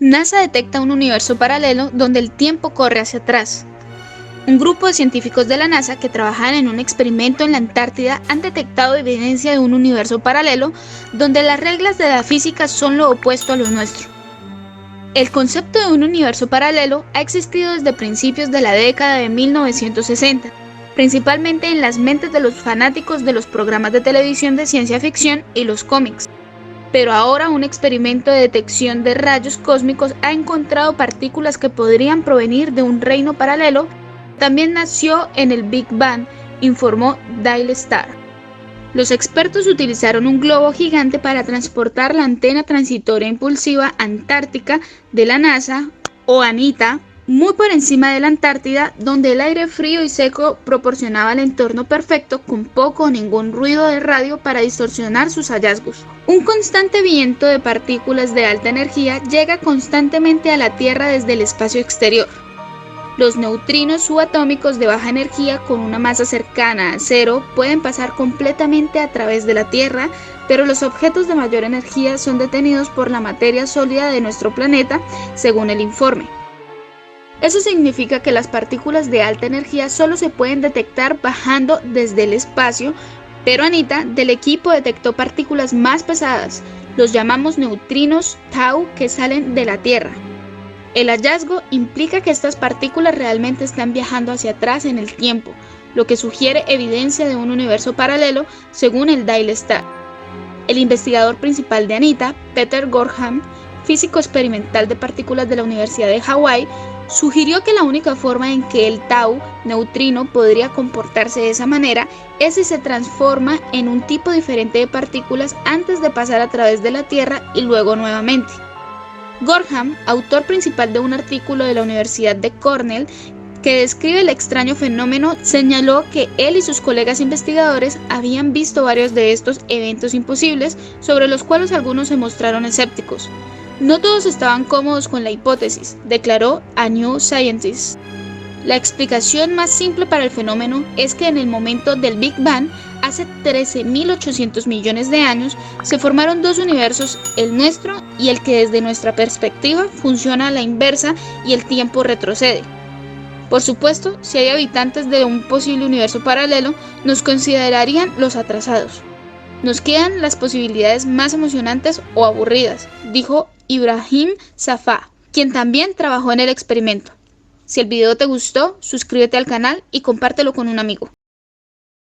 NASA detecta un universo paralelo donde el tiempo corre hacia atrás. Un grupo de científicos de la NASA que trabajan en un experimento en la Antártida han detectado evidencia de un universo paralelo donde las reglas de la física son lo opuesto a lo nuestro. El concepto de un universo paralelo ha existido desde principios de la década de 1960, principalmente en las mentes de los fanáticos de los programas de televisión de ciencia ficción y los cómics. Pero ahora un experimento de detección de rayos cósmicos ha encontrado partículas que podrían provenir de un reino paralelo. También nació en el Big Bang, informó Daily Star. Los expertos utilizaron un globo gigante para transportar la antena transitoria impulsiva antártica de la NASA, o ANITA, muy por encima de la Antártida, donde el aire frío y seco proporcionaba el entorno perfecto con poco o ningún ruido de radio para distorsionar sus hallazgos. Un constante viento de partículas de alta energía llega constantemente a la Tierra desde el espacio exterior. Los neutrinos subatómicos de baja energía con una masa cercana a cero pueden pasar completamente a través de la Tierra, pero los objetos de mayor energía son detenidos por la materia sólida de nuestro planeta, según el informe. Eso significa que las partículas de alta energía solo se pueden detectar bajando desde el espacio, pero ANITA del equipo detectó partículas más pesadas, los llamamos neutrinos tau, que salen de la Tierra. El hallazgo implica que estas partículas realmente están viajando hacia atrás en el tiempo, lo que sugiere evidencia de un universo paralelo, según el Daily Star. El investigador principal de ANITA, Peter Gorham, físico experimental de partículas de la Universidad de Hawái, sugirió que la única forma en que el tau neutrino podría comportarse de esa manera es si se transforma en un tipo diferente de partículas antes de pasar a través de la Tierra y luego nuevamente. Gorham, autor principal de un artículo de la Universidad de Cornell que describe el extraño fenómeno, señaló que él y sus colegas investigadores habían visto varios de estos eventos imposibles, sobre los cuales algunos se mostraron escépticos. No todos estaban cómodos con la hipótesis, declaró a New Scientist. La explicación más simple para el fenómeno es que en el momento del Big Bang, hace 13.800 millones de años, se formaron dos universos, el nuestro y el que desde nuestra perspectiva funciona a la inversa y el tiempo retrocede. Por supuesto, si hay habitantes de un posible universo paralelo, nos considerarían los atrasados. Nos quedan las posibilidades más emocionantes o aburridas, dijo Ibrahim Safá, quien también trabajó en el experimento. Si el video te gustó, suscríbete al canal y compártelo con un amigo.